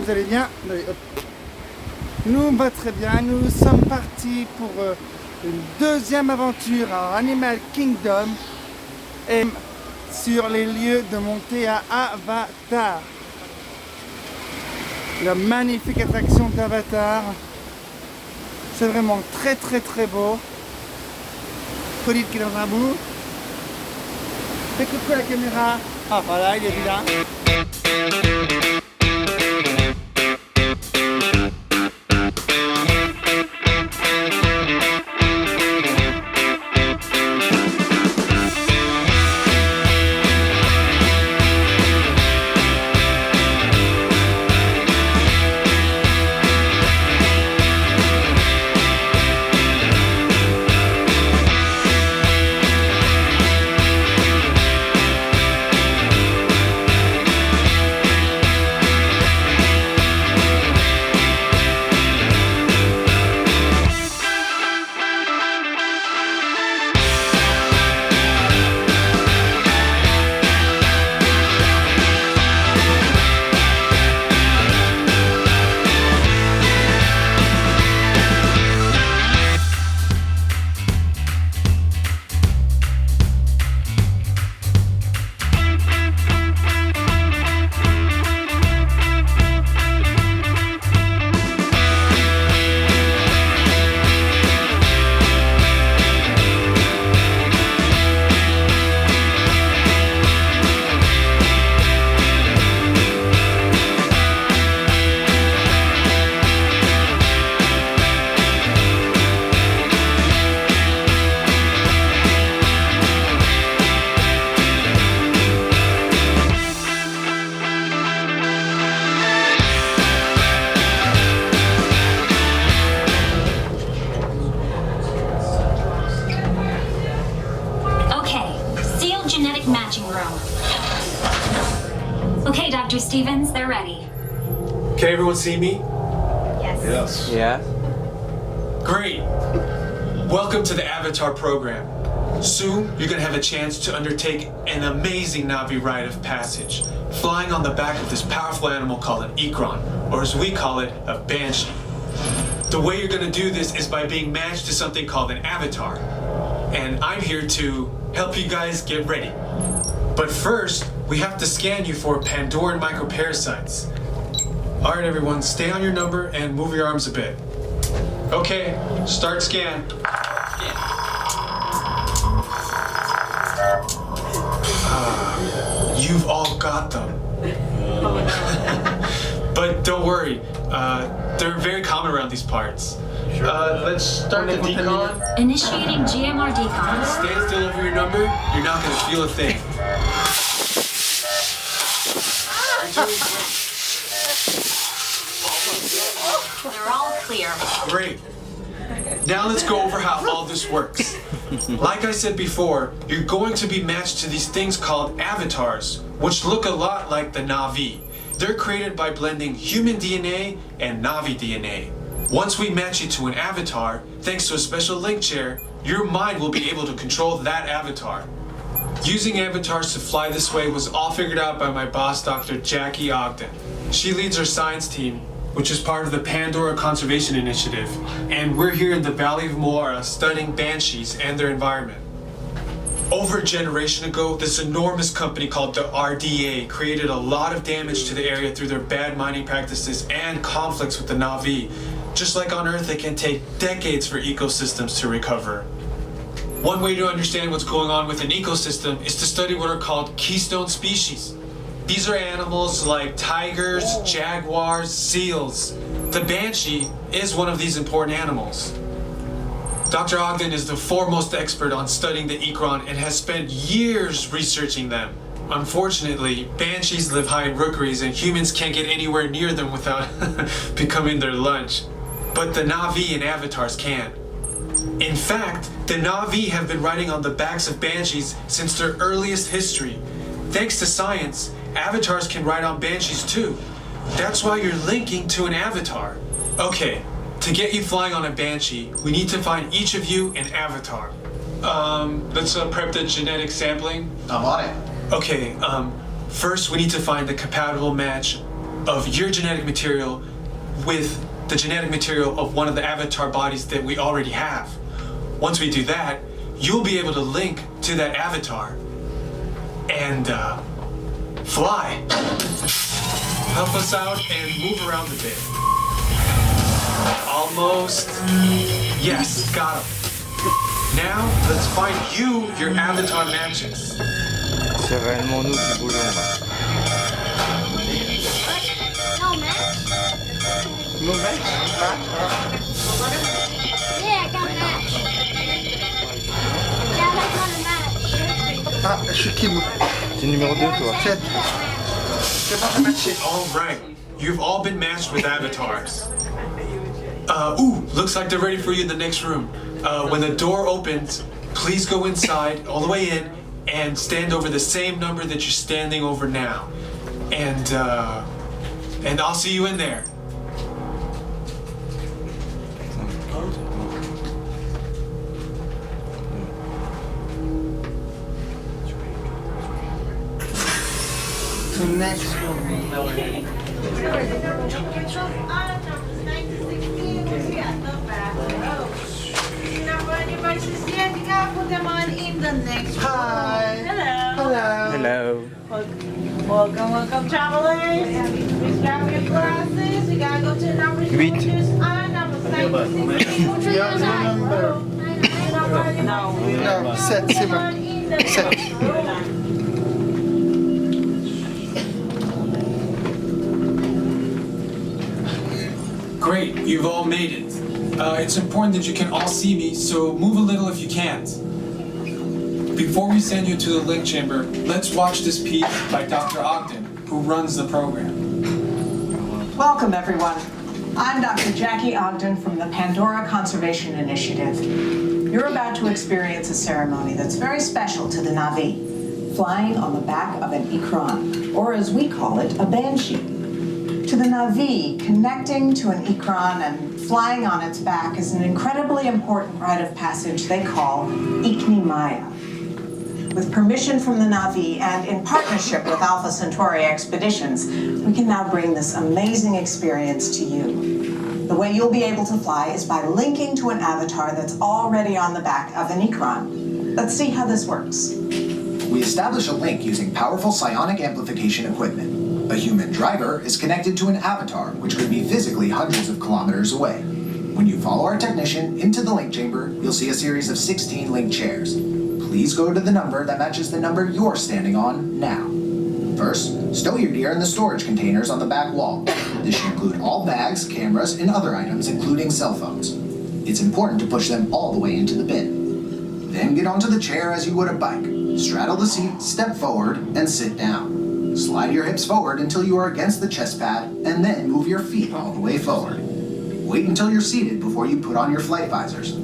vous allez bien? Allez, hop. Nous va très bien, nous sommes partis pour une deuxième aventure à Animal Kingdom et sur les lieux de montée à Avatar. La magnifique attraction d'Avatar. C'est vraiment très beau. Colline qui est dans un bout. Fais coucou à la caméra. Ah voilà, il est là. Okay, Dr. Stevens, they're ready. Can everyone see me? Yes. Yeah. Great. Welcome to the Avatar program. Soon, you're going to have a chance to undertake an amazing Na'vi rite of passage, flying on the back of this powerful animal called an Ikran, or as we call it, a banshee. The way you're going to do this is by being matched to something called an avatar. And I'm here to help you guys get ready. But first, we have to scan you for Pandoran microparasites. All right, everyone, stay on your number and move your arms a bit. Okay, start scan. You've all got them. But don't worry, they're very common around these parts. Let's start the decon. Initiating GMR decon. Stand still over your number, you're not going to feel a thing. They're all clear. Great. Now let's go over how all this works. Like I said before, you're going to be matched to these things called avatars, which look a lot like the Na'vi. They're created by blending human DNA and Na'vi DNA. Once we match you to an avatar, thanks to a special link chair, your mind will be able to control that avatar. Using avatars to fly this way was all figured out by my boss, Dr. Jackie Ogden. She leads our science team, which is part of the Pandora Conservation Initiative, and we're here in the Valley of Moara studying banshees and their environment. Over a generation ago, this enormous company called the RDA created a lot of damage to the area through their bad mining practices and conflicts with the Na'vi. Just like on Earth, it can take decades for ecosystems to recover. One way to understand what's going on with an ecosystem is to study what are called keystone species. These are animals like tigers, jaguars, seals. The banshee is one of these important animals. Dr. Ogden is the foremost expert on studying the Ikran and has spent years researching them. Unfortunately, banshees live high in rookeries and humans can't get anywhere near them without becoming their lunch. But the Na'vi and avatars can. In fact, the Na'vi have been riding on the backs of banshees since their earliest history. Thanks to science, avatars can ride on banshees too. That's why you're linking to an avatar. Okay, to get you flying on a banshee, we need to find each of you an avatar. Let's prep the genetic sampling. I'm on it. Okay, first we need to find the compatible match. of your genetic material with the genetic material of one of the avatar bodies that we already have. Once we do that, you'll be able to link to that avatar and fly. Help us out and move around a bit. Almost. Yes, got him. Now, let's find you your avatar matches. C'est réellement nous qui bougeons là. No match? No match? Yeah, I got a match. Yeah, I got a match. Ah, je suis Kim. C'est numéro 2 toi. 7. C'est pas matché. All right, you've all been matched with avatars. Looks like they're ready for you in the next room. When the door opens, please go inside, all the way in, and stand over the same number that you're standing over now. And I'll see you in there. The next room. Hi. Hello. Hello. Welcome, travelers. Please grab your glasses. You gotta go to the numbers. Huit. Number 96. Yeah, number. No, 7, c'est bon. 7. Great, you've all made it. It's important that you can all see me, so move a little if you can't. Before we send you to the link chamber, let's watch this piece by Dr. Ogden, who runs the program. Welcome, everyone. I'm Dr. Jackie Ogden from the Pandora Conservation Initiative. You're about to experience a ceremony that's very special to the Na'vi, flying on the back of an ikran, or as we call it, a banshee. To the Na'vi, connecting to an ikran and flying on its back is an incredibly important rite of passage they call Ikni Maya. With permission from the Na'vi and in partnership with Alpha Centauri Expeditions, we can now bring this amazing experience to you. The way you'll be able to fly is by linking to an avatar that's already on the back of an ikran. Let's see how this works. We establish a link using powerful psionic amplification equipment. A human driver is connected to an avatar, which could be physically hundreds of kilometers away. When you follow our technician into the link chamber, you'll see a series of 16 link chairs. Please go to the number that matches the number you're standing on now. First, stow your gear in the storage containers on the back wall. This should include all bags, cameras, and other items, including cell phones. It's important to push them all the way into the bin. Then get onto the chair as you would a bike. Straddle the seat, step forward, and sit down. Slide your hips forward until you are against the chest pad, and then move your feet all the way forward. Wait until you're seated before you put on your flight visors.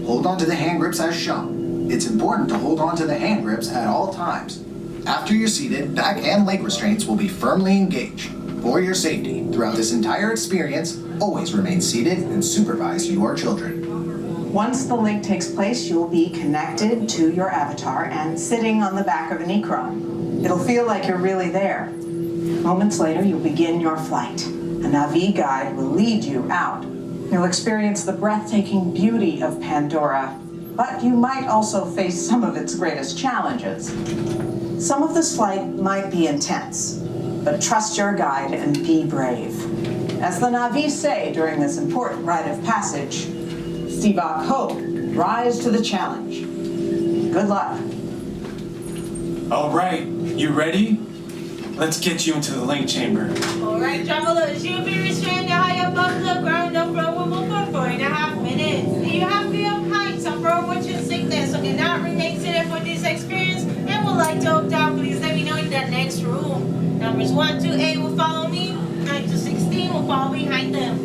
Hold on to the hand grips as shown. It's important to hold on to the hand grips at all times. After you're seated, back and leg restraints will be firmly engaged. For your safety, throughout this entire experience, always remain seated and supervise your children. Once the link takes place, you'll be connected to your avatar and sitting on the back of an ikran. It'll feel like you're really there. Moments later, you'll begin your flight. A Na'vi guide will lead you out. You'll experience the breathtaking beauty of Pandora, but you might also face some of its greatest challenges. Some of this flight might be intense, but trust your guide and be brave. As the Na'vi say during this important rite of passage, Stivak Ho, rise to the challenge. Good luck. All right, you ready? Let's get you into the link chamber. All right, travelers, you'll be restrained high above the ground. The flow will move for 4.5 minutes. You have to be of heights and for motion sickness, so cannot remain seated for this experience and would like to opt out. Please let me know in the next room. Numbers 1 to 8 will follow me. 9 to 16 will follow behind them.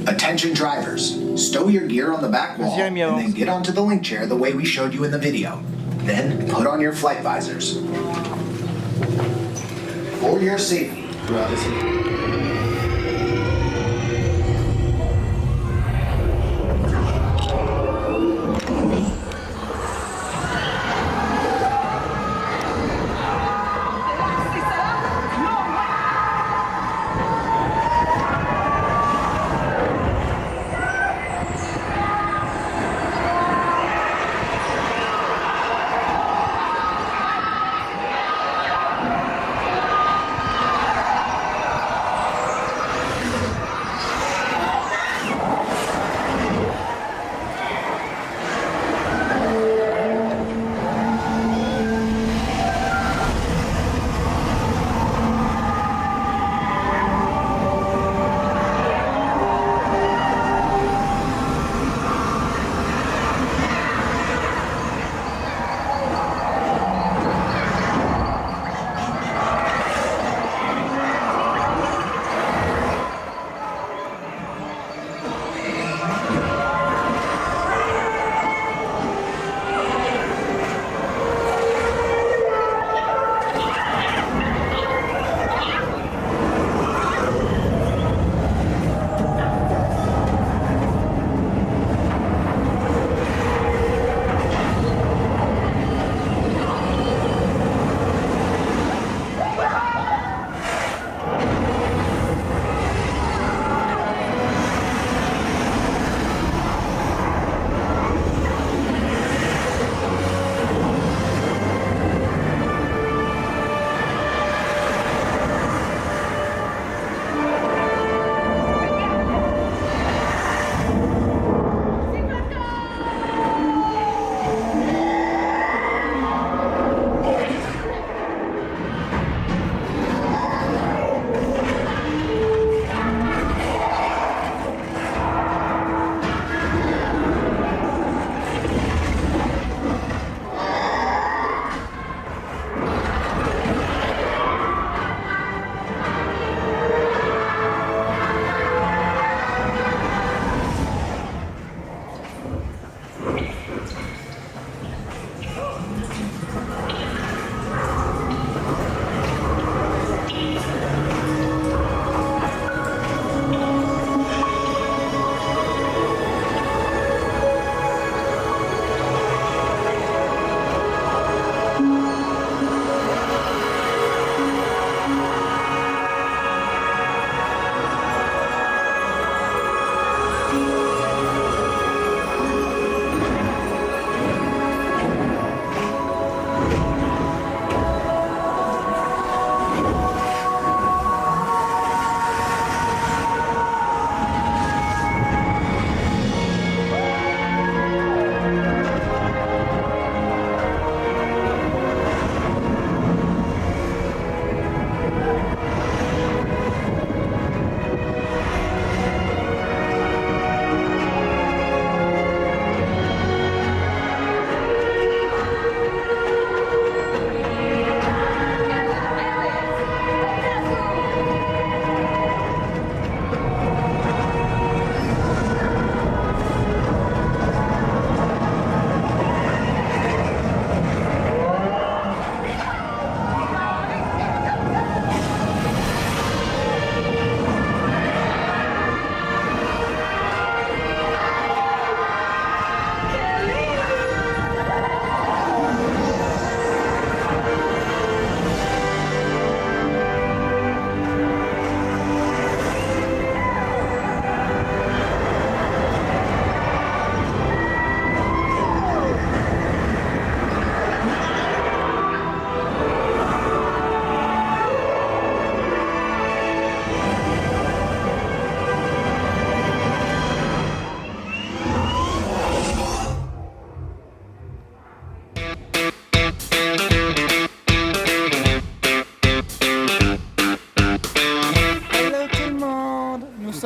Attention drivers, stow your gear on the back wall and then get onto the link chair the way we showed you in the video. Then put on your flight visors. For your safety throughout this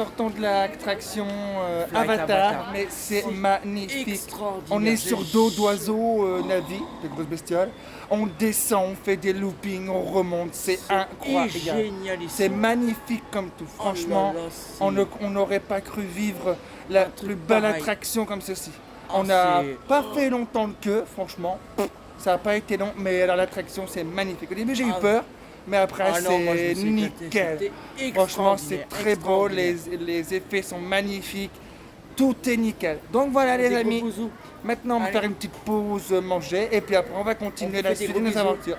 sortons de l'attraction Avatar, mais c'est magnifique. On est sur dos d'oiseaux Navi, de grosses bestioles. On descend, on fait des loopings, on remonte, c'est incroyable. C'est magnifique comme tout. Franchement, on n'aurait pas cru vivre la plus belle attraction comme ceci. On n'a pas fait longtemps de queue, franchement. Ça n'a pas été long, mais alors l'attraction c'est magnifique. Au début j'ai eu peur, mais après c'est nickel. Franchement c'est très beau, les effets sont magnifiques, tout est nickel. Donc voilà les amis, maintenant on va faire une petite pause manger et puis après on va continuer la suite de nos aventures.